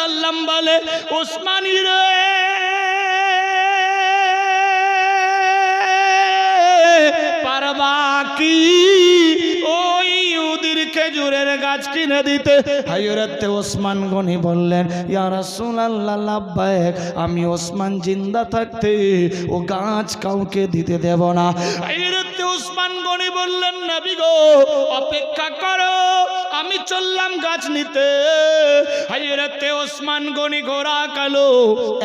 সাল্লাম বলে, ওসমানী রে, পারবা কি ওই ইহুদির খেজুরের গাছ কিনে দিতে? হযরত ওসমান গনি বললেন, ইয়া রাসূলুল্লাহ লাব্বাইক, আমি ওসমান জিন্দা থাকতে ও গাছ কাউকে দিতে দেব না। হযরত ওসমান গনি বললেন, নবী গো অপেক্ষা করো, আমি চললাম গাছ নিতে। হযরত ওসমান গনি ঘোড়া কালো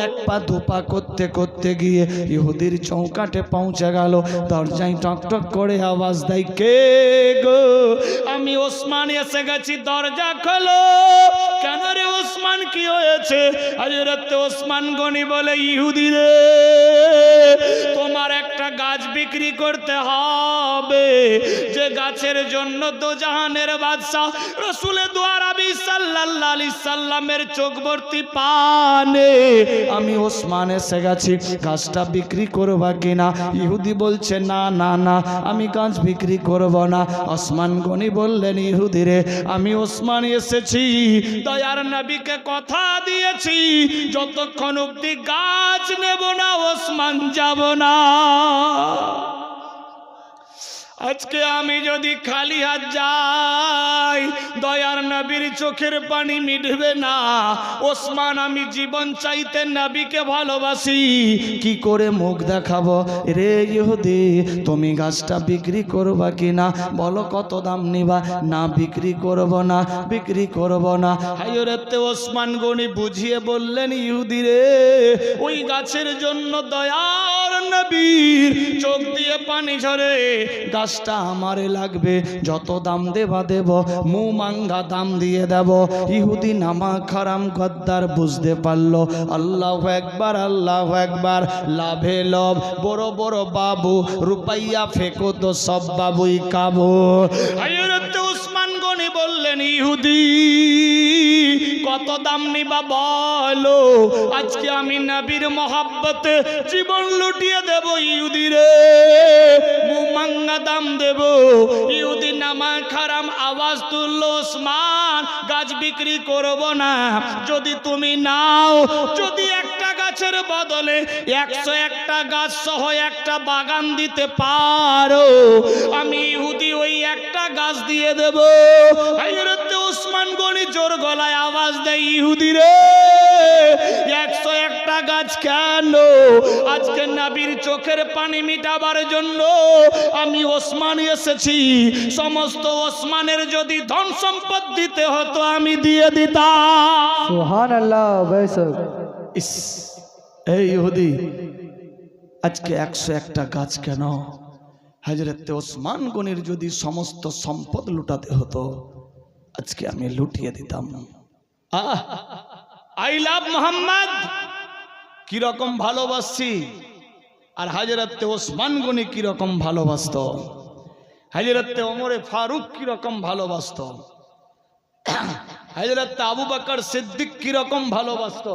এক পা দুপা করতে করতে গিয়ে ইহুদির চৌকাঠে পৌঁছে গেল। দরজায় টকটক করে আওয়াজ দেয়, কে গো? আমি ওসমান এসে গেছি, দরজা খোলো। কেন রে ওসমান, কি হয়েছে? হযরত ওসমান গনি বলে, ইহুদি রে, তোমার একটা গাছ বিক্রি করতে হবে, যে গাছের জন্য দোজাহানের বাদশা রাসূল দু আরবি সাল্লাল্লাহু আলাইহি সাল্লামের চোখ ভর্তি পানে আমি ওসমান এসে গেছি, গাছটা বিক্রি করবা কিনা? ইহুদি বলছে, না না না, আমি গাছ বিক্রি করব না। ওসমান গনি বললেন, ইহুদি রে, আমি ওসমান এসেছি, দয়ার নবীকে কথা দিয়েছি, যতক্ষণ অবধি গাছ নেব না ওসমান যাব না। আজকে আমি যদি খালি হাত যাই, দয়ার নবীর চোখের পানি মিটবে না। ওসমান, আমি জীবন চাইতে নবীকে ভালোবাসি, কি করে মুখ দেখাবো? রে ইহুদি, তুমি গাছটা বিক্রি করবা কিনা? বলো কত দাম নিবা? না, বিক্রি করব না, বিক্রি করব না। হযরত ওসমান গনি বুঝিয়ে বললেন, ইহুদি রে, ওই গাছের জন্য দয়ার নবীর চোখ দিয়ে পানি ঝরে, গাছটা আমারে লাগবে, যত দাম দেবা দেব, মুমাঙ্গা দাম দিয়ে দেব। ইহুদি নামা খারাম গদ্দার বুঝতে পারলো। আল্লাহু আকবার, আল্লাহু আকবার। লাভে লভ, বড় বড় বাবু, রুপাইয়া ফেকো তো সব বাবুই কাবু। হযরত ওসমান গনি বললেন, ইহুদি কত দাম নিবা বলো, আজকে আমি নবীর মহব্বতে জীবন লুটিয়ে দেব। ইহুদি রে, মুমাঙ্গা দাম দেব। ইহুদি নামা খারাম আওয়াজ তুললো, ওসমান, গাছ বিক্রি করব না, যদি তুমি নাও, যদি একটা গাছের বদলে 101টা গাছ সহ একটা বাগান দিতে পারো, আমি ইহুদি ওই একটা গাছ দিয়ে দেব। হযরত ওসমান গনি জোর গলায় আওয়াজ দেয়, ইহুদি রে, 101টা গাছ কেন? আজকে নবীর চোখের পানি মিটাবার জন্য আমি ওসমান এসেছি, সমস্ত ওসমানের যদি ধন সম্পদ দিতে হতো আমি দিয়ে দিতাম। সুবহানাল্লাহ। ইস, এই ইহুদি, আজকে 101টা গাছ কেন? হযরত ওসমান গনির যদি সমস্ত সম্পদ লুটাতে হতো, আজকে আমি লুটিয়ে দিতাম। আই লাভ মোহাম্মদ, কিরকম ভালোবাসছি, আর হযরত ওসমান গনি কিরকম ভালোবাসত, হযরত ওমরে ফারুক কিরকম ভালোবাসত, হযরত আবু বকর সিদ্দিক কিরকম ভালোবাসত।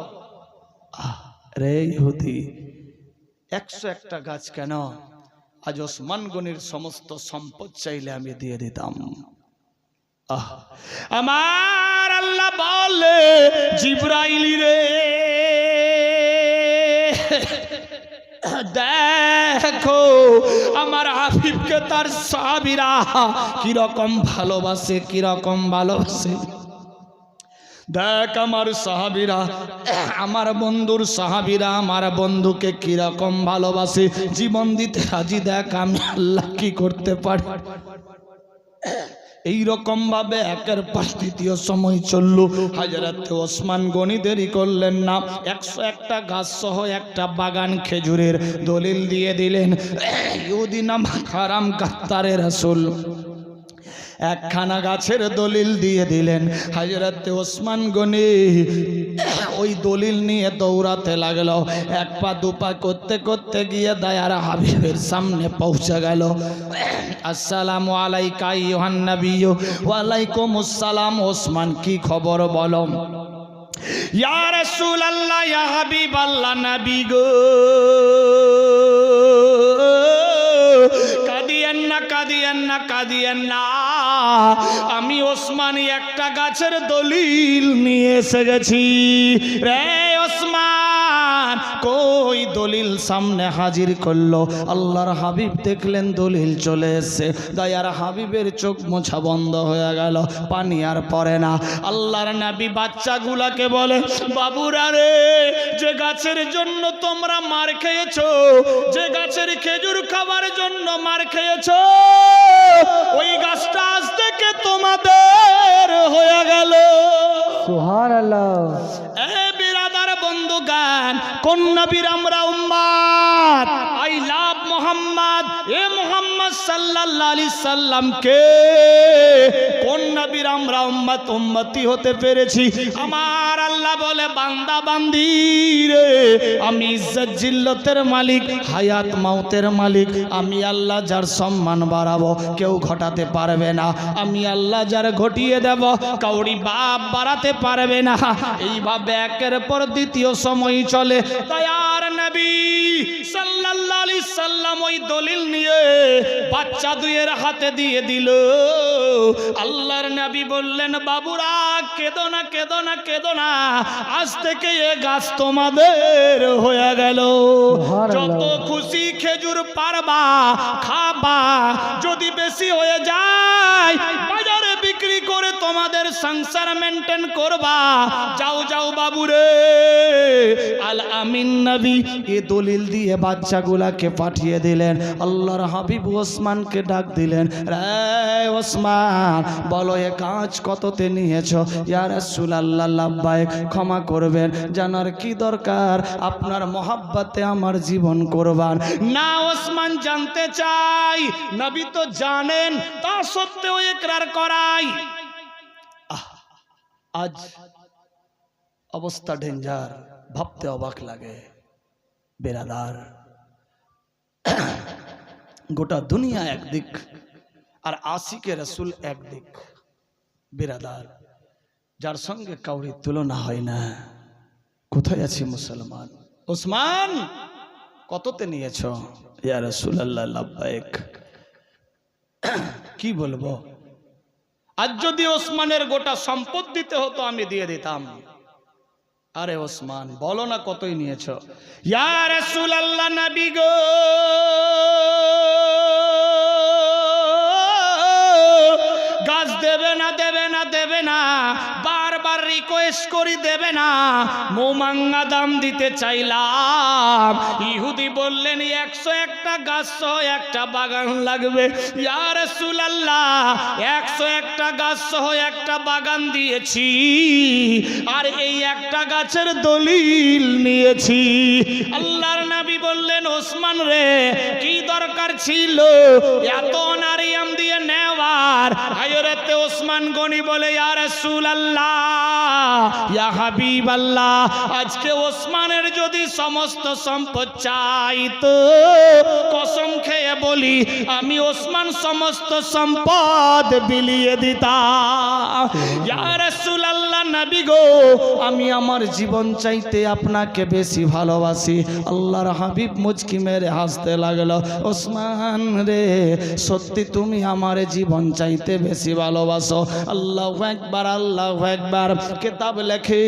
রে ইহুদি, 101টা গাছ কেন? আজ ওসমান গনির সমস্ত সম্পদ চাইলে আমি দিয়ে দিতাম। আমার আল্লাহ বলে, জিবরাইল রে, দেখো আমার হাবিবকে তার সাহাবীরা কিরকম ভালোবাসে, কিরকম ভালোবাসে। দেখ আমার সাহাবীরা, আমার বন্ধুর সাহাবীরা আমার বন্ধুকে কিরকম ভালোবাসে, জীবন দিতে রাজি। দেখ আমি আল্লাহ কি করতে পারি। এই রকম ভাবে একের পর দ্বিতীয় সময় চলল। হযরত ওসমান গনি দেরি করলেন না, 101টা গাছ সহ একটা বাগান খেজুরের দলিল দিয়ে দিলেন। ইহুদি নাম হারাম গাদ্দারে রাসূল একখানা গাছের দলিল দিয়ে দিলেন। হযরত ওসমান গনি ওই দলিল নিয়ে দৌড়াতে লাগলো, এক পা দুপা করতে করতে গিয়ে দয়ার হাবিবের সামনে পৌঁছে গেল। আসসালামু আলাইকা আইয়ুহান নবী। ওয়া আলাইকুমুস সালাম। ওসমান, কি খবর বলো? ইয়া রাসূলুল্লাহ, ইয়া হাবিবাল্লাহ, নবী গো, কাঁদিয়েন কাঁদিয়েন না, কাঁদিয়েন না, আমি ওসমানী একটা গাছের দলিল নিয়ে এসে গেছি। রে ওসমান, কই দলিল সামনে হাজির করলো। আল্লাহর হাবিব দেখলেন দলিল চলে এসেছে। দয়ার হাবিবের চোখ মোছা বন্ধ হয়ে গেল, পানি আর পড়ে না। আল্লাহর নবী বাচ্চাগুলাকে বলে, বাবুরা রে, যে গাছের জন্য তোমরা মার খেয়েছো, যে গাছের খেজুর খাবার জন্য মার খেয়েছো, ওই গাছটা আজ থেকে তোমাদের হয়ে গেল। সুবহানাল্লাহ। এ বিরাদার বন্ধুগান, কোন নবীর আমরা উম্মত? I love Mohammad. এ মোহাম্মদ সাল্লাল্লাহু আলাইহি সাল্লামকে কোন নবীর আমরা উম্মত, উম্মতি হতে পেরেছি। আমার আল্লাহ বলে, বান্দা বান্দি রে, আমি ইজ্জত জিল্লতের মালিক, হায়াত মাউতের মালিক। আমি আল্লাহ যার সম্মান বাড়াবো কেউ ঘটাতে পারবে না। আমি আল্লাহ যার ঘটিয়ে দেব কাউরি বাপ বাড়াতে পারবে না। এইভাবে একের পর দ্বিতীয় সময় চলে। দয়ার নবী সাল্লাল্লাহু আলাইহি সাল্লাম ওই দলিল নিয়ে বাচ্চা দুইয়ের হাতে দিয়ে দিল। আল্লাহর নবী বললেন, বাবুরা কেঁদো না, কেঁদো না, কেঁদো না, আজ থেকে এ গাছ তোমাদের হয়ে গেল। যত খুশি খেজুর পারবা খাবা, যদি বেশি হয়ে যায় বাজারে বিক্রি করে তোমাদের সংসার মেনটেন করবা। যাও যাও বাবুরে। আল আমিন নবী এ দলিল দিয়ে বাচ্চাগুলাকে পাঠিয়ে দিলেন। আল্লাহর হাবিব ওসমানকে ডাক দিলেন, রে ওসমান, বলো এ কাজ কততে নিয়েছো? ইয়া রাসূলুল্লাহ, লাব্বাইক, ক্ষমা করবেন, জানার কি দরকার, আপনার মহাব্বতে আমার জীবন কোরবান। না ওসমান, জানতে চাই। নবী তো জানেন, তা সত্ত্বেও ইকরার করাই। আজ অবস্থা ডেঞ্জার, ভাবতে অবাক লাগে। বেরাদার, গোটা দুনিয়া একদিক আর আশিকে রাসূল একদিক। বেরাদার, যার সঙ্গে কাউরি তুলনা হয় না। কোথায় আছি মুসলমান? ওসমান কততে নিয়েছ? ইয়া রাসূলুল্লাহ, লাব্বাইক। কি বলবো? আজ যদি ওসমানের গোটা সম্পদ দিতে হতো আমি দিয়ে দিতাম। আরে ওসমান, বলো না কতই নিয়েছ? ইয়া রাসূলুল্লাহ, নবী গো, গাছ দেবে না, দেবে না, দেবে না, বারবার রিকোয়েস্ট করি, দেবে না। মৌমাঙ্গা দাম দিতে চাইলাম, ইহুদি বললেন 101টা গাছ সহ একটা বাগান লাগবে। ইয়া রাসূলুল্লাহ, 101টা গাছ সহ একটা বাগান দিয়েছি, আর এই একটা গাছের দলিল নিয়েছি। আল্লাহর নবী বললেন, ওসমান রে, কি দরকার ছিল এত নারিয়াম দিয়ে নেওয়ার? হায়রেতে ওসমান গনি বলে, ইয়া রাসূলুল্লাহ, ইয়া হাবিবাল্লাহ, আজকে ওসমানের যদি সমস্ত সম্পদ চাইতো, কসম খেয়ে বলি আমি ওসমান সমস্ত সম্পদ বিলিয়ে দিতাম। ইয়া রাসূলুল্লাহ, নবী গো, আমি আমার জীবন চাইতে আপনাকে বেশি ভালোবাসি। আল্লাহর হাবিব মুচকি মেরে হাসতে লাগলো। ওসমান রে, সত্যি তুমি আমার জীবন চাইতে বেশি ভালোবাসো। আল্লাহু আকবার, আল্লাহু আকবার। কিতাব লেখে,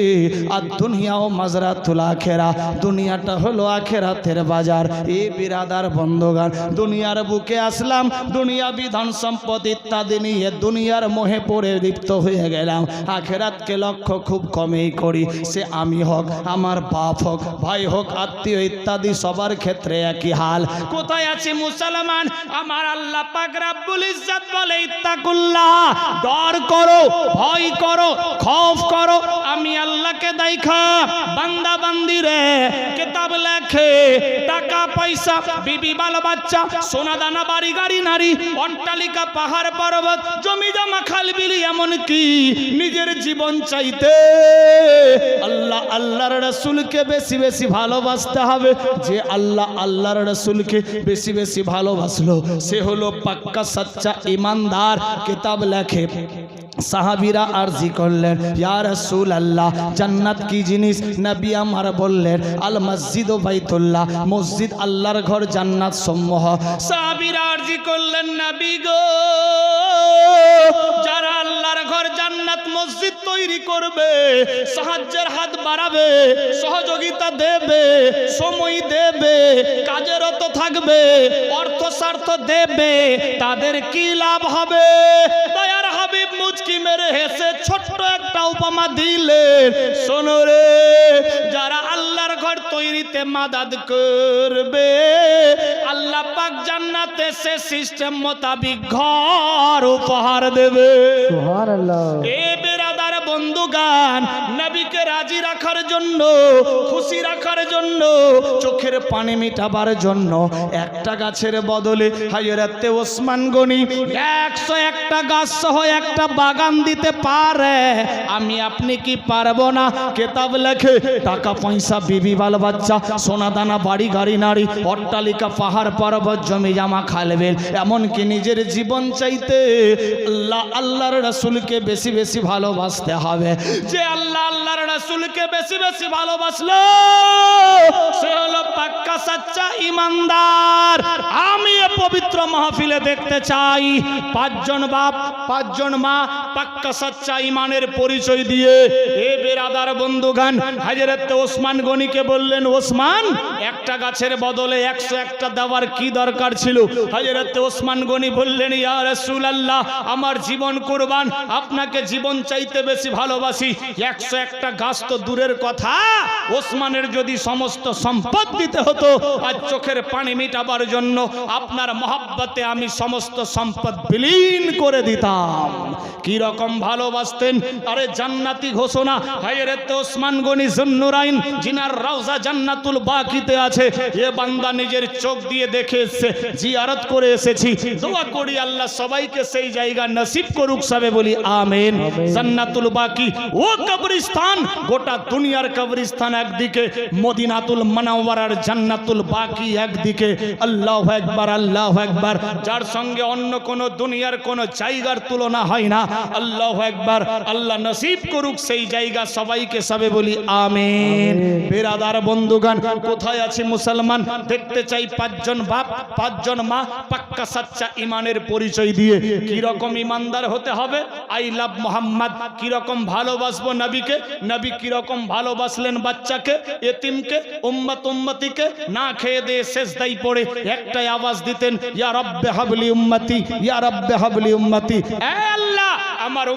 আর দুনিয়া ও মাজরাতুল আখিরা, দুনিয়াটা হলো আখিরাতের বাজার। এ বিরাদার বন্ধুগণ, দুনিয়ার বুকে আসলাম, দুনিয়া বিধান সম্পদ ইত্যাদি নিয়ে দুনিয়ার মোহে পড়ে লিপ্ত হয়ে গেলাম। আখিরাতকে লক্ষ্য খুব কমেই করি। সে আমি হোক, আমার বাপ হোক, ভাই হোক, আত্মীয় ইত্যাদি সবার ক্ষেত্রে একই হাল। কোথায় আছি মুসলমান? আমার আল্লাহ পাক রব্বুল ইজ্জত বলে, ইত্তাকুল্লাহ, ডর করো, ভয় করো, খৌফ করো আমি আল্লাহকে দেখা। বান্দা বান্দি রে, কিতাব লেখে, টাকা পয়সা, বিবি বাল বাচ্চা, সোনা দানা, বাড়ি গাড়ি, নারী, অট্টালিকা, পাহাড় পর্বত, জমি জমা, খাল বিল, এমনকি নিজের জীবন চাইতে আল্লাহ আল্লাহর রাসূলকে বেশি বেশি ভালোবাসতে হবে। যে আল্লাহ আল্লাহর রাসূলকে বেশি বেশি ভালোবাসলো সে হলো পাক্কা সচ্চা ইমানদার। কিতাব লেখে, সাহাবীরা আরজি করলেন, ইয়া রাসূলুল্লাহ, জান্নাত কি জিনিস? নবী আমার বললেন, আল মসজিদ ও বাইতুল্লাহ, মসজিদ আল্লাহর ঘর, জান্নাত সমূহ। সাহাবীরা আরজি করলেন, নবী গো, যারা আল্লাহর ঘর জান্নাত মসজিদ তৈরি করবে, সাহায্যের হাত বাড়াবে, সহযোগিতা দেবে, সময় দেবে, কাজে রত থাকবে, অর্থ স্বার্থ দেবে, তাদের কি লাভ হবে? দয়ার হাবিব মুচকি মেরে হেসে ছোট্ট একটা উপমা দিলেন, শোনো রে, যারা আল্লাহর ঘর তৈরিতে মাদাদ করবে, আল্লাহ পাক জান্নাতে সে সিস্টেম মোতাবিক ঘর উপহার দেবে। সুবহানাল্লাহ। এ বেরাদার বন্ধুগান, নবীকে রাজি রাখার জন্য, খুশি রাখার জন্য, চোখের পানি মিটাবার জন্য একটা গাছের বদলে হযরতে ওসমান গনি 101টা গাছ সহ একটা বাগান দিতে পারে। আমি আপনি কি পারবো না? কিতাব লেখে, টাকা পয়সা, বিবি বাল বাচ্চা, সোনা দানা, বাড়ি গাড়ি নারী, অট্টালিকা, পাহাড় পর্বত, জমি জামা, খালবিল, এমনকি নিজের জীবন চাইতে আল্লাহর রাসূলকে বেশি বেশি ভালোবাসতে হবে। যে আল্লাহর রাসূলকে বেশি বেশি ভালোবাসলো, সে হলো পাক্কা সাচ্চা ইমানদার। আমি এ পবিত্র মাহফিলে দেখতে চাই 5 জন বাপ, 5 জন মা পাক্কা সাচ্চা ইমানের পরিচয় দিয়ে এ বেরাদার বন্ধুগান হযরত ওসমান গনিকে বললেন, ওসমান, একটা গাছের বদলে 101টা দেওয়ার কি দরকার ছিল? হযরত ওসমান গনি বললেন, ইয়া রাসূলুল্লাহ, আমার জীবন কুরবান, আপনাকে জীবন চাইতে বেশি ভালোবাসি। 101টা গাছ তো দূরের কথা, ওসমানের যদি সমস্ত সম্পদ দিতে হতো, আর চোখের পানি মিটাবার জন্য আপনার মহব্বতে আমি সমস্ত সম্পদ বিলীন করে দিতাম। কি রকম ভালোবাসতেন! আরে জান্নাতি ঘোষণা হযরত ওসমান গনি যুন্নুরাইন, জিনার রওজা জান্নাতুল বাকিতে আছে। এ বান্দা নিজের চোখ দিয়ে দেখে এসেছে, জিয়ারত করে এসেছি। দোয়া করি আল্লাহ সবাইকে সেই জায়গা নসিব করুক, সবে বলি আমিন। জান্নাতুল বাকি ও কবরস্থান, গোটা দুনিয়ার কবরস্থান একদিকে, মদিনাতুল মুনাওয়ারার জান্নাতুল বাকি একদিকে। আল্লাহু আকবার, আল্লাহু আকবার, যার সঙ্গে অন্য কোন দুনিয়ার কোন জায়গার তুলনা হয় না। আল্লাহু আকবার। আল্লাহ নসিব করুক সেই জায়গা সবাইকে, সবে বলি আমিন। বেরাদার বন্ধুগান, কোথায় আছে মুসলমান? দেখতে চাই 5 জন বাপ, 5 জন মা পাক্কা সাচ্চা ইমানের পরিচয় দিয়ে। কি রকম ইমানদার হতে হবে? আই লাভ মোহাম্মদ, কি রকম ভালোবাসবো নবীকে, নবী কি রকম ভালোবাসলেন বাচ্চাকে, এতিমকে, উম্মতিকে, না খেয়ে দিয়ে সেজদায় পড়ে একটাই আওয়াজ দিতেন, ইয়া রব্বে হাবলি উম্মতি, ইয়া রব্বে হাবলি উম্মতি। এ আল্লাহ, আমার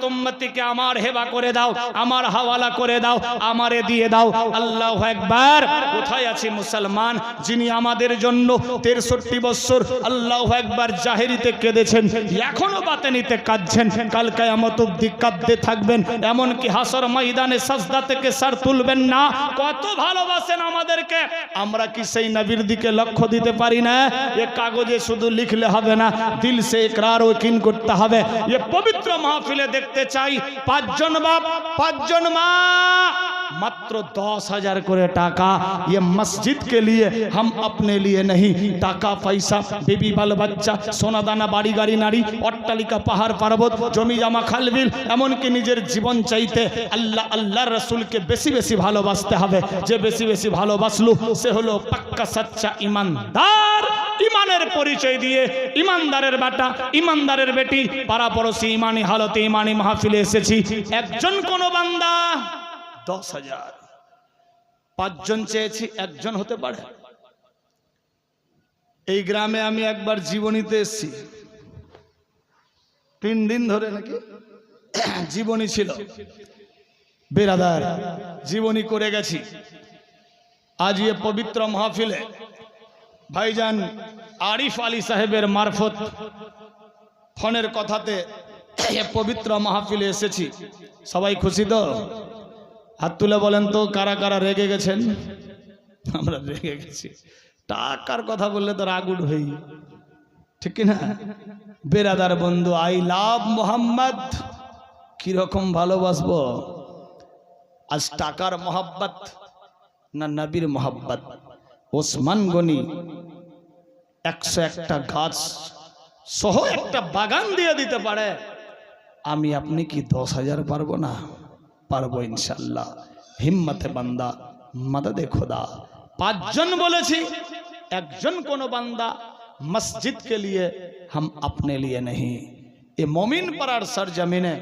উম্মতিকে আমার হেবা করে দাও, আমার হাওয়ালা করে দাও, আমারে দিয়ে দাও। আল্লাহু আকবার। কোথায় আছে মুসলমান যিনি আমাদের জন্য 63 বছর আল্লাহু আকবার জাহেরিতে কেঁদেছেন, এখনো বাতেনিতে কাঁদছেন, কাল কিয়ামত অবধি কাঁদতে থাকবেন, এমনকি হাসর ময়দানে সাজদা থেকে সর তুলবেন না। কত ভালোবাসেন আমাদেরকে। আমরা কি সেই নবীর দিকে লক্ষ্য দিতে পারি না? এ কাগজে শুধু লিখলে হবে না, দিল সে ইকরার ও কিন করতে হবে। এ পবিত্র মাহফিলে দেখতে চাই 5 জন বাপ, 5 জন মা, मात्र 10,000 করে টাকা। ये मस्जिद के लिए, हम अपने लिए नहीं। টাকা পয়সা, বেবি বাল বাচ্চা, সোনা দানা, বাড়ি গাড়ি নারী, অট্টালিকা, পাহাড় পর্বত, জমি জামা, খালবিল, এমনকি নিজের জীবন চাইতে আল্লাহ আল্লাহর রাসূলকে বেশি বেশি ভালোবাসতে হবে। যে বেশি বেশি ভালোবাসলো সে হলো পাক্কা সচ্চা ইমানদার। ইমানের পরিচয় দিয়ে ইমানদারের বেটা, ইমানদারের বেটি, পাড়াপড়শি ইমানি হালতে ইমানি মাহফিলে এসেছি। একজন কোন বান্দা 10,000, 5 জন চেয়েছি, একজন হতে পারে? এই গ্রামে আমি একবার জীবনীতে এসেছি, 3 দিন ধরে নাকি জীবনী ছিল। বেরাদার, জীবনী করে গেছি। আজ এ পবিত্র মাহফিলে ভাইজান আরিফ আলী সাহেবের মারফত ফোনের কথাতে এ পবিত্র মাহফিলে এসেছি। সবাই খুশি তো? হাত তুলে বলেন তো কারা কারা রেগে গেছেন? আমরা রেগে গেছি। টাকার কথা বললে তো রাগ উঠবে, ঠিক না? বেরাদার বন্ধু, আই লাভ মোহাম্মদ। কিরকম ভালোবাসবো? আজ টাকার মোহাব্বত না নবীর মোহাব্বত? ওসমান গনি 101টা গাছ সহ একটা বাগান দিয়ে দিতে পারে। আমি আপনি কি 10,000 পারবো না? পারবো ইনশাল্লাহ। হিম্মতে বান্দা মদদে খোদা। 5 জন বলেছি, একজন কোনো বান্দা मस्जिद के लिए हम अपने लिए नहीं। ये मोमिन परार सर जमीने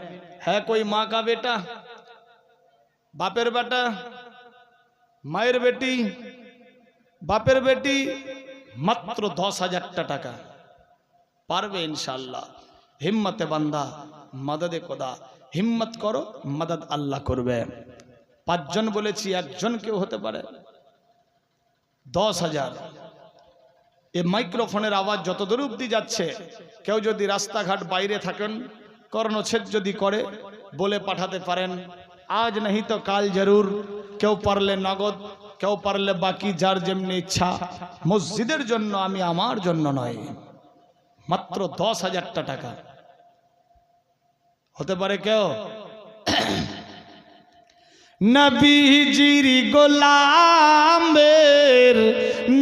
है कोई माँ का बेटा, बापेर बेटा, मायर बेटी, बापेर बेटी, मात्र 10,000 टाका पारबे इंशाल्लाह। हिम्मते बंदा मददे खुदा। हिम्मत करो, मदद अल्लाह करबे। 5 जन बोलेছি, একজন কেউ হতে পারে। 10,000 এই মাইক্রোফোনের আওয়াজ যত দূর অবধি যাচ্ছে, কেউ যদি রাস্তাঘাট বাইরে থাকেন, কর্ণচ্ছেদ যদি করে বলে পাঠাতে পারেন। আজ नहीं तो কাল জরুর। কেউ পারলে নগদ, কেউ পারলে বাকি, যার যেমনি ইচ্ছা। মসজিদের জন্য, আমি আমার জন্য নয়। মাত্র 10,000 টাকা হতে পারে কেউ? নবীজির গোলামের,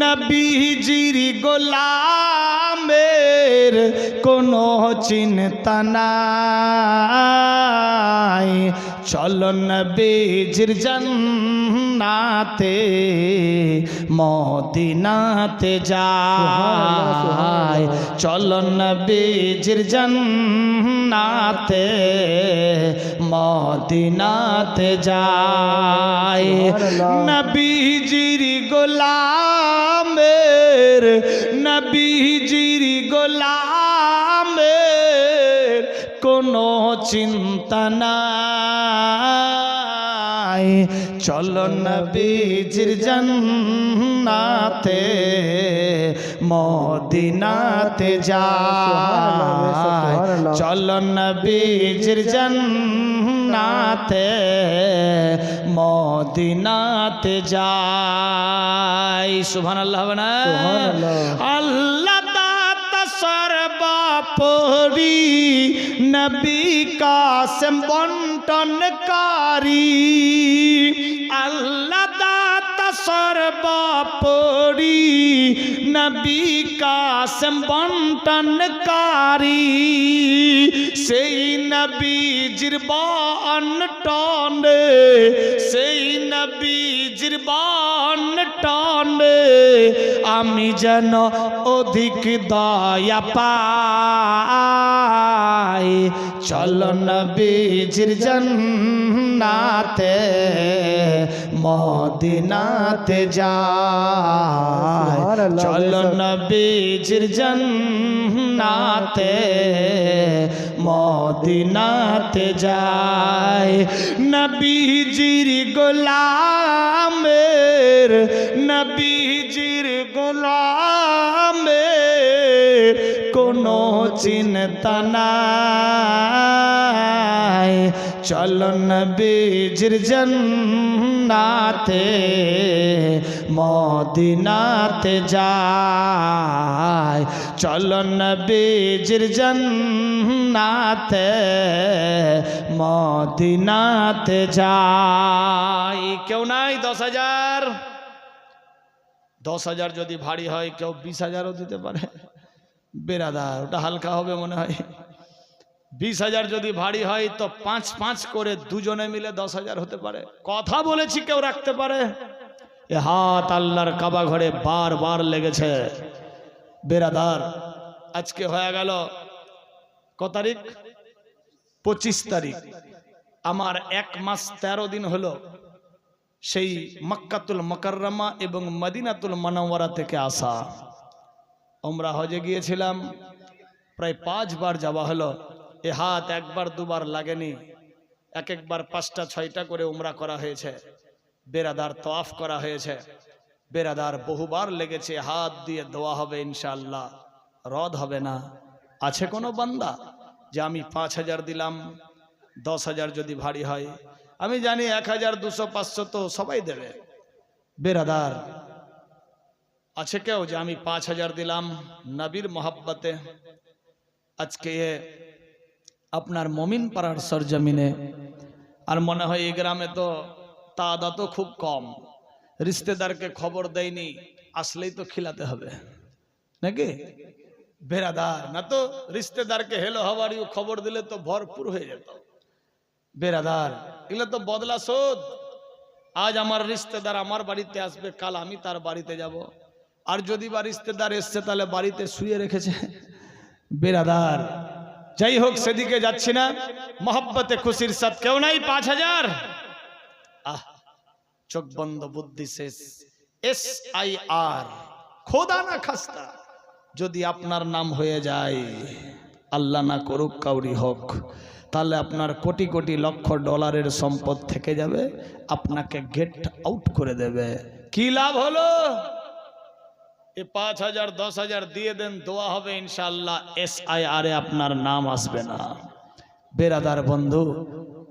নবীজির গোলামের কোনো চিন্তা নাই। চলো নবীজির জান্নাতে মদিনাতে যাই। চলো নবীজির জান্নাতে মদিনাতে যাই। নবীজির গোলামের, নবীজির গোলামের কোনো চিন্তা নাই। চলো নবীজির জান্নাতে মদিনাতে যাই। চলো নবীজির জান্নাতে মদিনাতে যাই। সুবহানাল্লাহ বনা। আল্লাহ দাতা সর্বোপরি, নবী কাসেম বন্টনকারী। আল্লাহ দাতা সর্বোপরি, নবী কাসেম বন্টনকারী। সেই নবীজির বন্টনে, সেই নবীজির বন্টনে আমি যেন অধিক দয়া পাই। চলো নবীজির জান্নাতে মদিনাতে যাই। চলো নবীজির জান্নাতে মদিনাতে যাই। নবীজির গোলামের, নবীজির গোলামের কোনো চিন্তা নাই। চলো নবীজির জান্নাতে মদিনাতে যাই। চলো নবীজির জান্নাতে মদিনাতে যাই। কেউ নাই 10,000? 10,000 যদি ভারী হয়, কেউ 20,000ও দিতে পারে। বেরাদার, ওটা হালকা হবে মনে হয়। 20,000 যদি ভারী হয় তো 5-5 করে দুজনে মিলে 10,000 হতে পারে। কথা বলেছি, কেউ রাখতে পারে। এ হাত আল্লাহর কাবা ঘরে বারবার লেগেছে। বেরাদার, আজকে হয়ে গেল কত তারিখ? 25 তারিখ। আমার 1 মাস 13 দিন হলো সেই মক্কাতুল মুকাররমা এবং মদিনাতুল মুনাওয়ারা থেকে আসা। আমরা হজে গিয়েছিলাম, প্রায় 5 বার যাওয়া হলো। এ হাত একবার দুবার লাগেনি, একবার 5টা 6টা করে উমরা করা হয়েছে। বেরাদার, তওয়াফ করা হয়েছে। বেরাদার, বহুবার লেগেছে। হাত দিয়ে দোয়া হবে ইনশাআল্লাহ, রদ হবে না। আছে কোনো বান্দা যে আমি 5,000 দিলাম, 10,000 যদি ভারী হয়? আমি জানি 1,000, 200, 500 তো সবাই দেবে। বেরাদার, আছে কেউ যে আমি 5,000 দিলাম নবীর মোহাব্বতে? আজকে আপনার মমিন পাড়ার সরজমিনে, আর মনে হয় এই গ্রামে তো তাদাত খুব কম। রিশতেদারকে খবর দেয়নি, আসলেই তো খিলাতে হবে নাকি? বেরাদার না তো রিশতেদারকে হেলো হাওয়ারিও খবর দিলে তো ভরপুর হয়ে যেত। বেরাদার এগুলো তো বদলা শোধ। আজ আমার রিশতেদার আমার বাড়িতে আসবে, কাল আমি তার বাড়িতে যাব। আর যদি বা রিশতেদার এসছে তাহলে বাড়িতে শুয়ে রেখেছে। বেরাদার যাই হোক, সেদিকে যাচ্ছি না। মোহাব্বতে খুশির সাথ কেউ নাই 5000। আহ, চোখ বন্ধ, বুদ্ধি শেষ। SIR, খোদা না খাস্তা যদি আপনার নাম হয়ে যায়, আল্লাহ না করুক কাউরি হোক, তাহলে আপনার কোটি কোটি লক্ষ ডলারের সম্পদ থেকে যাবে, আপনাকে গেট আউট করে দেবে। কি লাভ হলো? এ 5000 10,000 দিয়ে দেন, দোয়া হবে ইনশাআল্লাহ, SIR এ আপনার নাম আসবে না। बेरादार बंधु,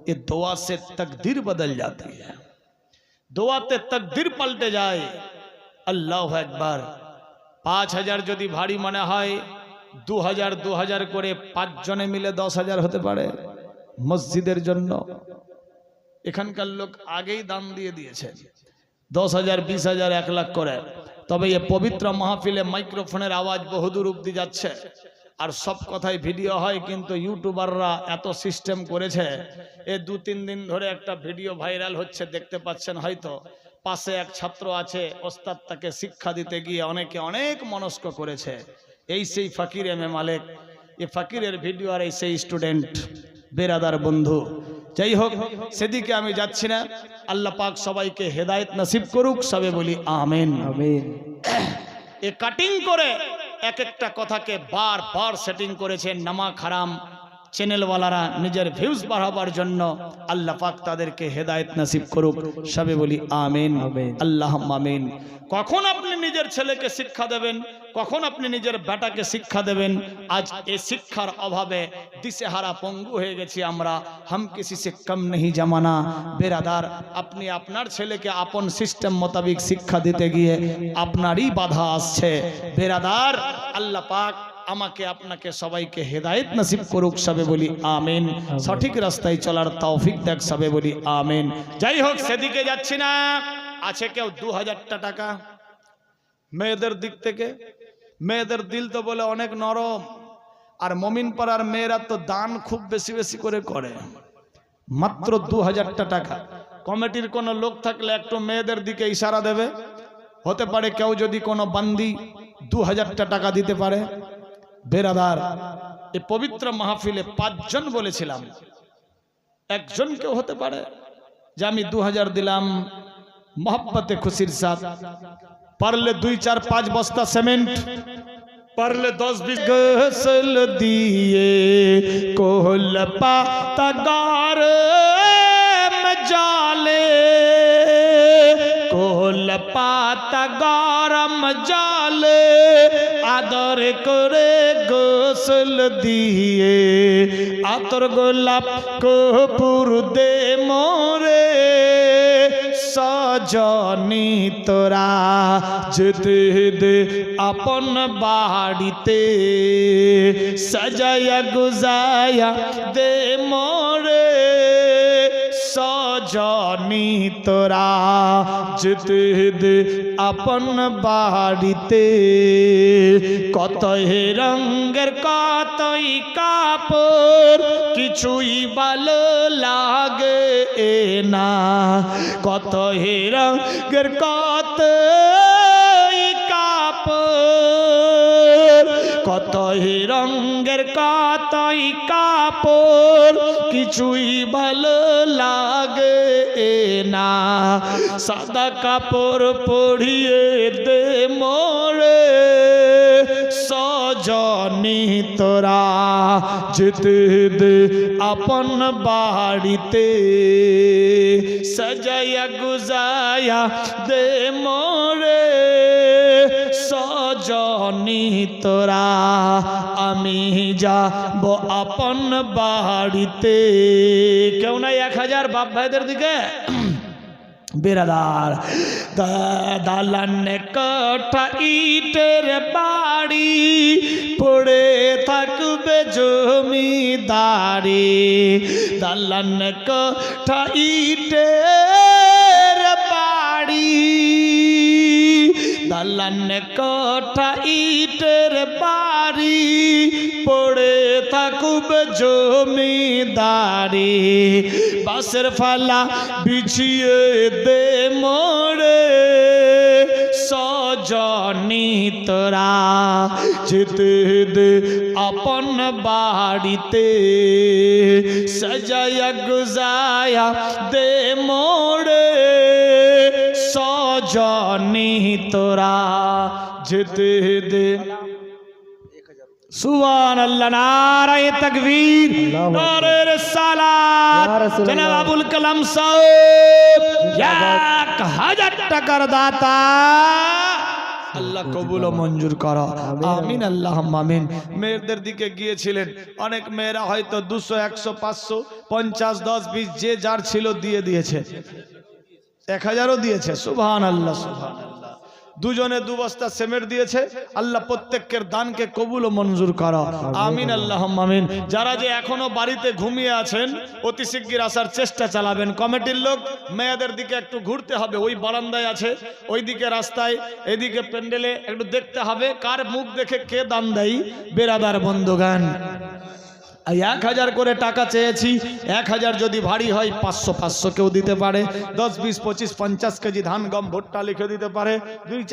ये दुआ से तकदीर बदल जाती है, दुआते तकदीर पलटे जाए। अल्लाह अकबर। 5000 যদি ভারী মনে হয়, 2000 করে 5 জনে মিলে 10,000 হতে পারে মসজিদের জন্য। এখানকার লোক আগেই দান দিয়ে দিয়েছে 10,000 20,000 1 লাখ করে। তবে এই পবিত্র মাহফিলে মাইক্রোফোনের আওয়াজ বহুদূর অবধি যাচ্ছে আর সব কথাই ভিডিও হয়, কিন্তু ইউটিউবাররা এত সিস্টেম করেছে, এই 2-3 দিন ধরে একটা ভিডিও ভাইরাল হচ্ছে, দেখতে পাচ্ছেন হয়তো। পাশে এক ছাত্র আছে, ওস্তাদ তাকে শিক্ষা দিতে গিয়ে অনেকে অনেক মনস্ক করেছে। এই সেই ফকির এম এ মালিক, এই ফকিরের ভিডিও আর এই সেই স্টুডেন্ট। বেরাদার বন্ধু, যাই হোক সেদিকে আমি যাচ্ছি না। আল্লাহ পাক সবাইকে হেদায়েত নসিব করুক, সবে বলি আমিন আমিন। এ কাটিং করে এক একটা কথাকে বারবার সেটিং করেছেন নামা খারাম চ্যানেলওয়ালারা নিজের ভিউজ বাড়াবার জন্য। আল্লাহ পাক তাদেরকে হেদায়েত নসিব করুক, সবে বলি আমিন আল্লাহুম্মা আমিন। কখন আপনি নিজের ছেলেকে শিক্ষা দেবেন, কখন আপনি নিজের বেটাকে শিক্ষা দেবেন? আজ এই শিক্ষার অভাবে দিশেহারা পঙ্গু হয়ে গেছি আমরা। হাম কিসি সে কম নেই জামানা। বেরাদার, আপনি আপনার ছেলেকে আপন সিস্টেম মোতাবিক শিক্ষা দিতে গিয়ে আপনারই বাধা আসছে। বেরাদার, আল্লাহ পাক আমাকে আপনাকে সবাইকে হেদায়েত নসিব করুক, সবে বলি আমিন। সঠিক রাস্তায় চলার তৌফিক দেখ, সবে বলি আমিন। যাই হোক সেদিকে যাচ্ছি না। আছে কেউ 2000 টাকা মেয়েদের দিক থেকে? মেয়েদের দিল তো বলে অনেক নরম, আর মমিন পাড়ার মেয়েরা তো দান খুব বেশি বেশি করে করে। মাত্র 2000 টাকা। কমিটির কোনো লোক থাকলে একটু মেয়েদের দিকে ইশারা দেবে। হতে পারে কেউ যদি কোনো বান্দি 2000 টাকা দিতে পারে। বেরাদার, এই পবিত্র মাহফিলে 5 জন বলেছিলাম, একজন কেউ হতে পারে যে আমি 2000 দিলাম মোহাব্বতে খুশির সাথ। পারলে 2 4 5 বস্তা সিমেন্ট, পারলে 10-20 গোসল দিয়ে কোহল পাতা গার মজালে, কোহল পাতা গরম জালে আদর করে গোসল দিয়ে, আতর গোলাপ কপুর দে মোরে সজনী তোরা যেতে দে আপন বাড়িতে, সাজায়া গুজায়া দে মোরে সজনী তোরা যেতে দে আপন বাড়িতে। কতই রঙের কতই কাপড় কিছুই ভালো লাগে না, কতই রঙের কতই কাপড়, কতই রঙের কতই কাপড় কিছুই ভালো লাগে না। সাদা কাপড় পরিয়ে দে মোরে সজনী তোরা যেতে দে আপন বাড়িতে, সাজায়া গুজায়া দে মোরে সজনী তোরা, আমি যাব আপন বাড়িতে। কেউ নাই 1000 বাপ ভাইদের দিকে? বেরাদার, দালান কাঠা ইটের বাড়ি পড়ে থাকবে জমিদারি, দালান কাঠা ইটের বাড়ি, দালান কাঠা ইট ইটের বাড়ি পড়ে থাকুব জমিদারি বাঁশের ফালা বিছিয়ে দে মোরে সজনী তোরা যেতে দে আপন বাড়িতে সজায়া গুজায়া দে মোরে সজনী তোরা যেতে দে সুবহানাল্লাহ নারায়ে তাকবীর নারে রিসালাত জনাব আবুল কালাম সাহেব 1000 টাকার দাতা আল্লাহ কবুল ও মঞ্জুর করো আমিন আল্লাহুম্মা আমিন মেয়েদের দিকে গিয়েছিলেন অনেক মেয়েরা হয়তো 200 100 500 50 10 20 যে যার ছিল দিয়ে দিয়েছে 1000ও দিয়েছে সুবহানাল্লাহ সুবহানাল্লাহ দুজনে 2 বস্তা সিমেন্ট দিয়েছে আল্লাহ প্রত্যেকের দানকে কবুল ও মঞ্জুর করো আমিন আল্লাহুম্মা আমিন যারা যে এখনো বাড়িতে ঘুমিয়ে আছেন অতি শিগগির আসার চেষ্টা চালাবেন কমিটির লোক মেয়েদের দিকে একটু ঘুরতে হবে ওই বারান্দায় আছে ওইদিকে রাস্তায় এদিকে প্যান্ডেলে একটু দেখতে হবে কার মুখ দেখে কে দান দেয় বেরাদার বন্ধুগান 1000 করে টাকা চেয়েছি 1000 যদি ভারী হয় 500 500 কেউ দিতে পারে 10 20 25 50 কেজি ধান গম ভুট্টা লিখে দিতে পারে